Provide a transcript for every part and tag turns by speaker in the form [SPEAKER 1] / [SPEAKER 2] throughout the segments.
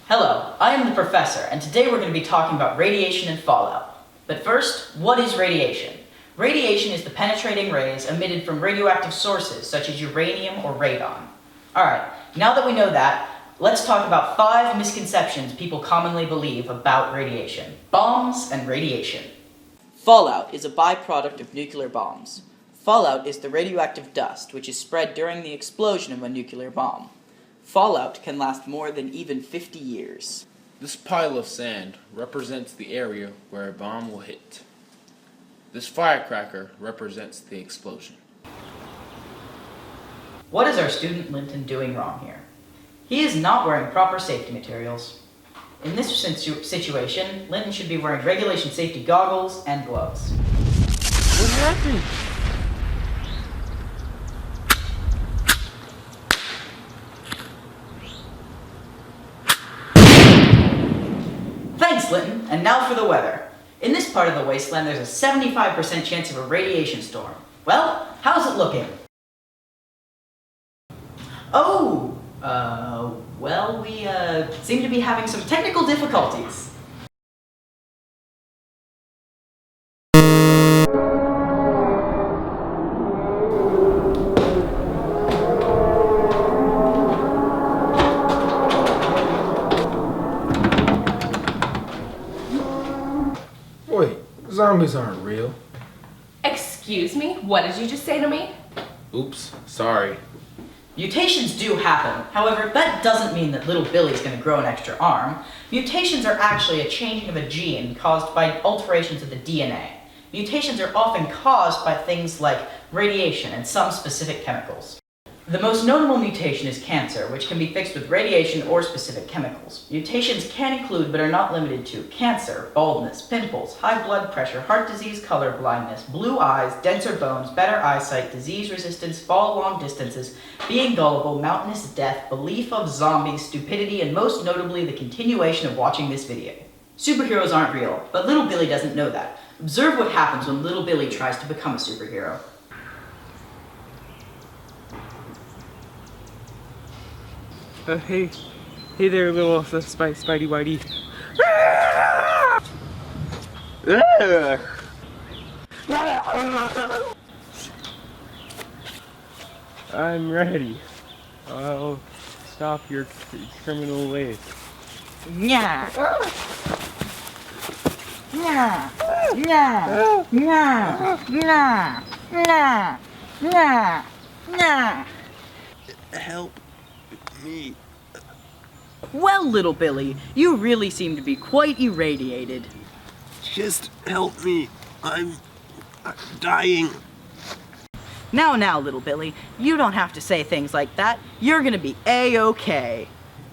[SPEAKER 1] Hello, I am the professor, and today we're going to be talking about radiation and fallout. But first, what is radiation? Radiation is the penetrating rays emitted from radioactive sources such as uranium or radon. Alright, now that we know that, let's talk about 5 misconceptions people commonly believe about radiation. Bombs and radiation. Fallout is a byproduct of nuclear bombs. Fallout is the radioactive dust which is spread during the explosion of a nuclear bomb. Fallout can last more than even 50 years.
[SPEAKER 2] This pile of sand represents the area where a bomb will hit. This firecracker represents the explosion.
[SPEAKER 1] What is our student Linton doing wrong here? He is not wearing proper safety materials. In this situation, Linton should be wearing regulation safety goggles and gloves.
[SPEAKER 2] What happened?
[SPEAKER 1] Thanks, Linton. And now for the weather. In this part of the wasteland, there's a 75% chance of a radiation storm. Well, how's it looking? Oh, well, we seem to be having some technical difficulties.
[SPEAKER 3] Wait, zombies aren't real.
[SPEAKER 4] Excuse me? What did you just say to me?
[SPEAKER 2] Oops, sorry.
[SPEAKER 1] Mutations do happen. However, that doesn't mean that little Billy's going to grow an extra arm. Mutations are actually a changing of a gene caused by alterations of the DNA. Mutations are often caused by things like radiation and some specific chemicals. The most notable mutation is cancer, which can be fixed with radiation or specific chemicals. Mutations can include, but are not limited to, cancer, baldness, pimples, high blood pressure, heart disease, color blindness, blue eyes, denser bones, better eyesight, disease resistance, fall long distances, being gullible, mountainous death, belief of zombies, stupidity, and most notably the continuation of watching this video. Superheroes aren't real, but little Billy doesn't know that. Observe what happens when little Billy tries to become a superhero.
[SPEAKER 5] Hey there, little Spidey Whitey. I'm ready. I'll stop your criminal ways.
[SPEAKER 1] Nya. Nya. Nya. Nya. Nya. Nya. Nya. Nya.
[SPEAKER 6] Help me.
[SPEAKER 1] Well, little Billy, you really seem to be quite irradiated.
[SPEAKER 6] Just help me. I'm dying.
[SPEAKER 1] Now, little Billy, you don't have to say things like that. You're gonna be A-okay.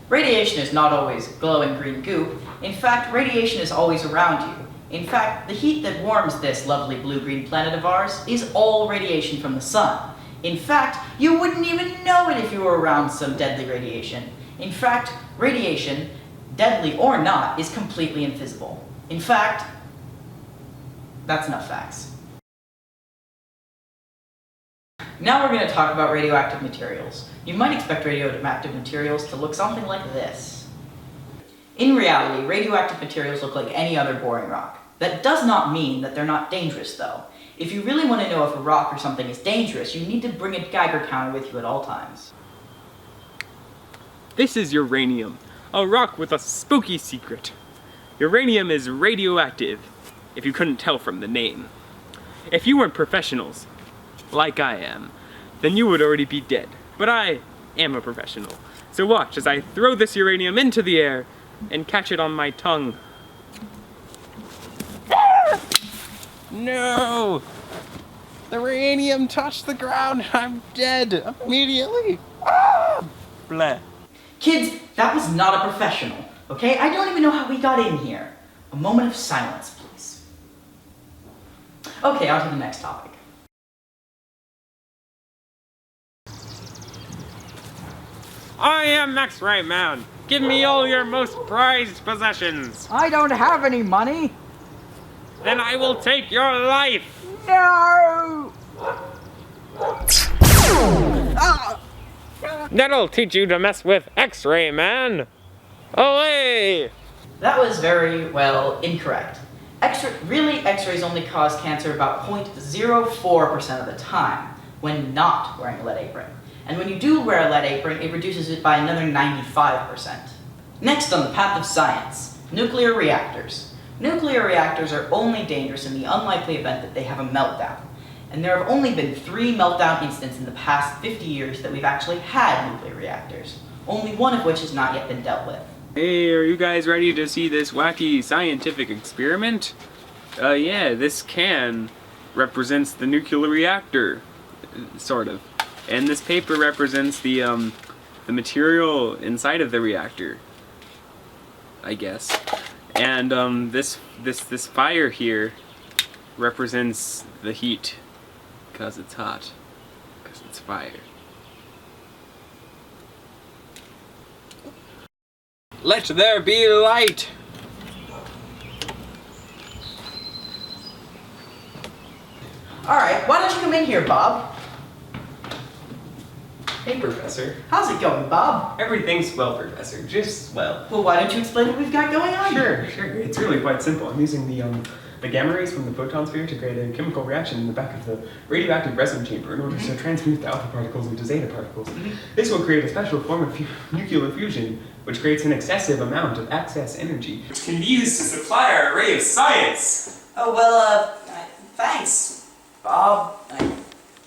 [SPEAKER 1] Radiation is not always glowing green goop. In fact, radiation is always around you. In fact, the heat that warms this lovely blue-green planet of ours is all radiation from the sun. In fact, you wouldn't even know it if you were around some deadly radiation. In fact, radiation, deadly or not, is completely invisible. In fact, that's enough facts. Now we're going to talk about radioactive materials. You might expect radioactive materials to look something like this. In reality, radioactive materials look like any other boring rock. That does not mean that they're not dangerous, though. If you really want to know if a rock or something is dangerous, you need to bring a Geiger counter with you at all times.
[SPEAKER 5] This is uranium, a rock with a spooky secret. Uranium is radioactive, if you couldn't tell from the name. If you weren't professionals, like I am, then you would already be dead. But I am a professional. So watch as I throw this uranium into the air and catch it on my tongue. No! The uranium touched the ground. I'm dead immediately. Ah! Bleh.
[SPEAKER 1] Kids, that was not a professional, okay? I don't even know how we got in here. A moment of silence, please. Okay, on to the next topic.
[SPEAKER 5] I am X-Ray Man. Give me all your most prized possessions.
[SPEAKER 1] I don't have any money.
[SPEAKER 5] Then I will take your life.
[SPEAKER 1] No!
[SPEAKER 5] That'll teach you to mess with X-Ray Man. Away!
[SPEAKER 1] That was very, well, incorrect. X-rays only cause cancer about 0.04% of the time when not wearing a lead apron. And when you do wear a lead apron, it reduces it by another 95%. Next on the path of science, nuclear reactors. Nuclear reactors are only dangerous in the unlikely event that they have a meltdown. And there have only been 3 meltdown incidents in the past 50 years that we've actually had nuclear reactors, only one of which has not yet been dealt with.
[SPEAKER 5] Hey, are you guys ready to see this wacky scientific experiment? Yeah, this can represents the nuclear reactor, sort of. And this paper represents the material inside of the reactor, I guess. And this fire here represents the heat, because it's hot, because it's fire. Let there be light!
[SPEAKER 1] Alright, why don't you come in here, Bob?
[SPEAKER 7] Hey, Professor.
[SPEAKER 1] How's it going, Bob?
[SPEAKER 7] Everything's well, Professor. Just well.
[SPEAKER 1] Well, why don't you explain what we've got going on?
[SPEAKER 7] Sure. It's really quite simple. I'm using the gamma rays from the photon sphere to create a chemical reaction in the back of the radioactive resin chamber in order to transmute the alpha particles into zeta particles. This will create a special form of nuclear fusion, which creates an excessive amount of excess energy, which can be used to supply our array of science.
[SPEAKER 1] Oh, well, thanks, Bob, I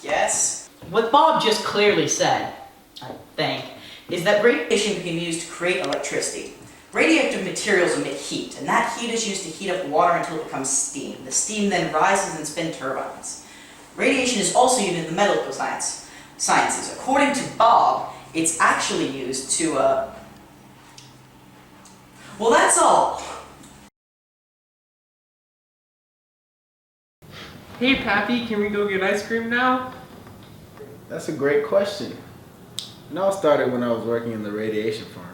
[SPEAKER 1] guess. What Bob just clearly said, I think, is that radiation can be used to create electricity. Radioactive materials emit heat, and that heat is used to heat up water until it becomes steam. The steam then rises and spins turbines. Radiation is also used in the medical sciences. According to Bob, it's actually used to, well, that's all.
[SPEAKER 5] Hey, Pappy, can we go get ice cream now?
[SPEAKER 3] That's a great question. It all started when I was working in the radiation farms.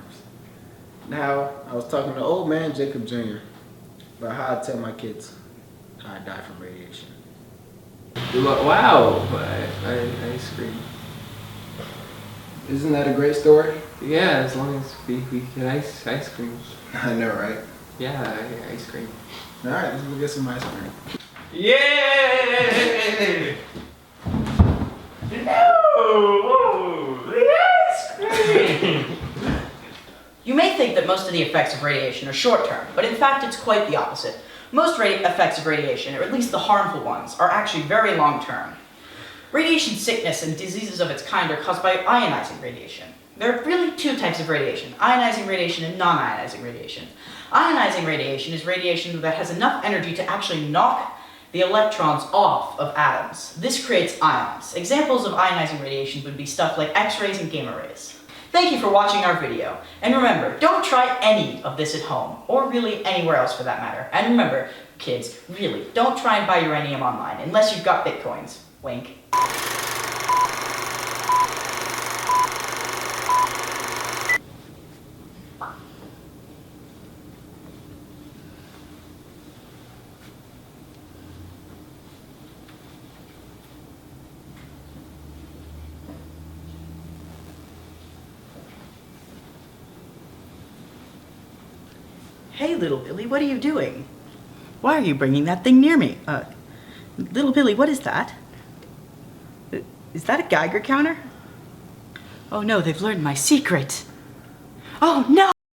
[SPEAKER 3] Now, I was talking to old man Jacob Jr. about how I tell my kids how I die from radiation.
[SPEAKER 8] Wow, ice cream.
[SPEAKER 3] Isn't that a great story?
[SPEAKER 8] Yeah, as long as we get ice cream.
[SPEAKER 3] I know, right?
[SPEAKER 8] Yeah, ice cream.
[SPEAKER 3] Alright, let's go get some ice cream.
[SPEAKER 7] Yay! No! The ice cream!
[SPEAKER 1] You may think that most of the effects of radiation are short-term, but in fact it's quite the opposite. Most effects of radiation, or at least the harmful ones, are actually very long-term. Radiation sickness and diseases of its kind are caused by ionizing radiation. There are really 2 types of radiation, ionizing radiation and non-ionizing radiation. Ionizing radiation is radiation that has enough energy to actually knock the electrons off of atoms. This creates ions. Examples of ionizing radiation would be stuff like X-rays and gamma rays. Thank you for watching our video. And remember, don't try any of this at home, or really anywhere else for that matter. And remember, kids, really, don't try and buy uranium online, unless you've got bitcoins. Wink. Hey, little Billy, what are you doing? Why are you bringing that thing near me? Little Billy, what is that? Is that a Geiger counter? Oh no, they've learned my secret. Oh no!